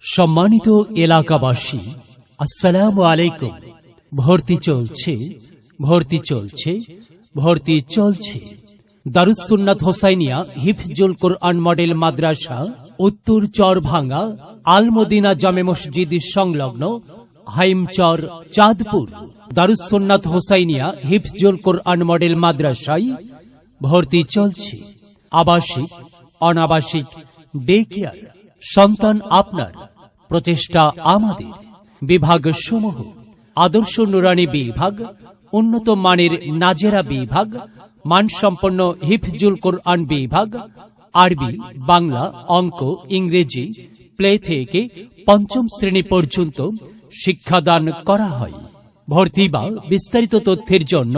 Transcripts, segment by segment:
সম্মানিত এলাকাবাসী, আসসালামু আলাইকুম। ভর্তি চলছে দারুস সুন্নাত হোসাইনিয়া হিফজুল কোরআন মডেল মাদ্রাসা, উত্তর চরভাঙ্গা আল মদিনা জামে মসজিদ সংলগ্ন হাইমচর, চাঁদপুর। দারুস সুন্নাত হোসাইনিয়া হিফজুল কোরআন মডেল মাদ্রাসায় ভর্তি চলছে আবাসিক, অনাবাসিক, ডে কেয়ার। সন্তান আপনার, প্রচেষ্টা আমাদের। বিভাগ সমূহ: আদর্শ নুরানি বিভাগ, উন্নত মানের নাজেরা বিভাগ, মানসম্পন্ন হিফজুল কোরআন বিভাগ, আরবি, বাংলা, অঙ্ক, ইংরেজি প্লে থেকে পঞ্চম শ্রেণী পর্যন্ত শিক্ষাদান করা হয়। ভর্তি বা বিস্তারিত তথ্যের জন্য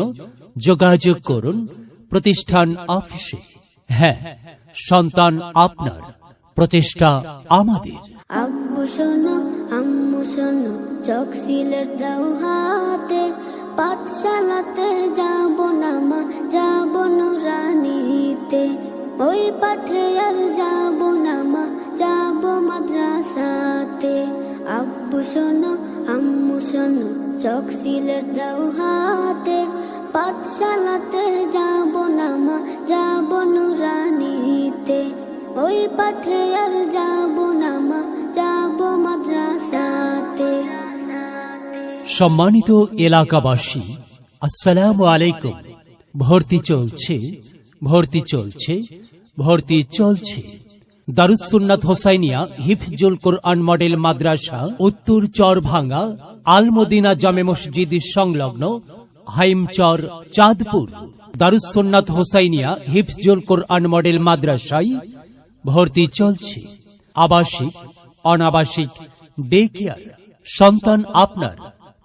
যোগাযোগ করুন প্রতিষ্ঠান অফিসে। হ্যাঁ, সন্তান আপনার, প্রচেষ্টা আমাদের। আব্বু শোনো, আম্মু শোনো, চোখ সিলেট দাও হাতে, পাঠশালাতে যাব না মা, যাব নুরানিতে। ওই পাঠে আর যাব না মা, যাব মাদ্রাসাতে। আব্বু শোনো, আম্মু শোনো, চোখ সিলেট দাও হাতে, পাঠশালাতে যাব না মা, যাব নুরানিতে। ওই পাঠে আর যাব না মা, যাব মাদ্রাসাতে। সম্মানিত এলাকাবাসী, আসসালামু আলাইকুম। ভর্তি চলছে দারুস সুন্নাত হোসাইনিয়া হিফজুল কোরআন মডেল মাদ্রাসা, উত্তর চরভাঙ্গা আল মদিনা জামে মসজিদ সংলগ্ন হাইমচর, চাঁদপুর। দারুস সুন্নাত হোসাইনিয়া হিফজুল কোরআন মডেল মাদ্রাসায় ভর্তি চলছে আবাসিক, অনাবাসিক, ডে কেয়ার। সন্তান আপনার,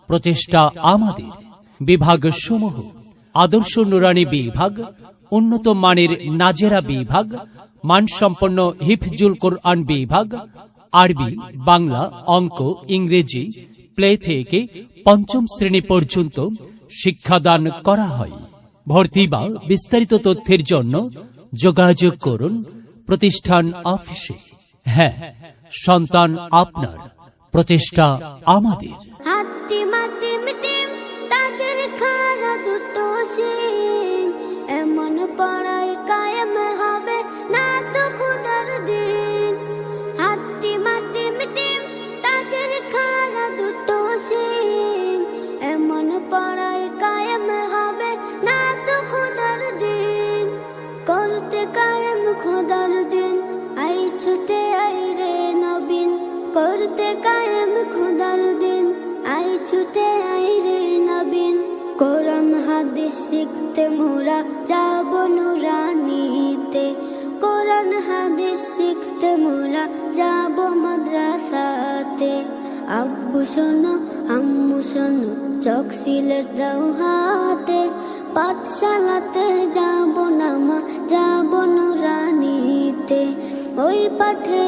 প্রচেষ্টা আমাদের। বিভাগ সমূহ: আদর্শ নুরানি বিভাগ, উন্নত মানের নাজেরা বিভাগ, মানসম্পন্ন হিফজুল কোরআন বিভাগ, আরবি, বাংলা, অঙ্ক, ইংরেজি প্লে থেকে পঞ্চম শ্রেণী পর্যন্ত শিক্ষাদান করা হয়। ভর্তি বা বিস্তারিত তথ্যের জন্য যোগাযোগ করুন প্রতিষ্ঠান অফিসে। হ্যাঁ, সন্তান আপনার, প্রচেষ্টা আমাদের। হাতি মাটি মিটিম তাদের খারা দুটো শিং, এমন পড়াই কায়েম হবে না তো খুদার দিন। হাতি মাটি মিটিম তাদের খারা দুটো শিং, এমন পড়াই কায়েম হবে না তো খুদার দিন। করতে কায়েম খুদার দিন, আই ছুটে আই রে নবীন। করতে কায়েম খুদার দিন, আই ছুটে আই রে নবীন। কোরআন হাদিস শিখতে মোরা যাব নুরানিতে। কোরআন হাদিস শিখতে মোরা যাব মাদ্রাসাতে। আব্বু শোনো, আম্মু শোনো, চোখ সিলেট দাও হাতে, পাঠশালাতে যাব না মা, যাব নুরানিতে। ওই পাঠে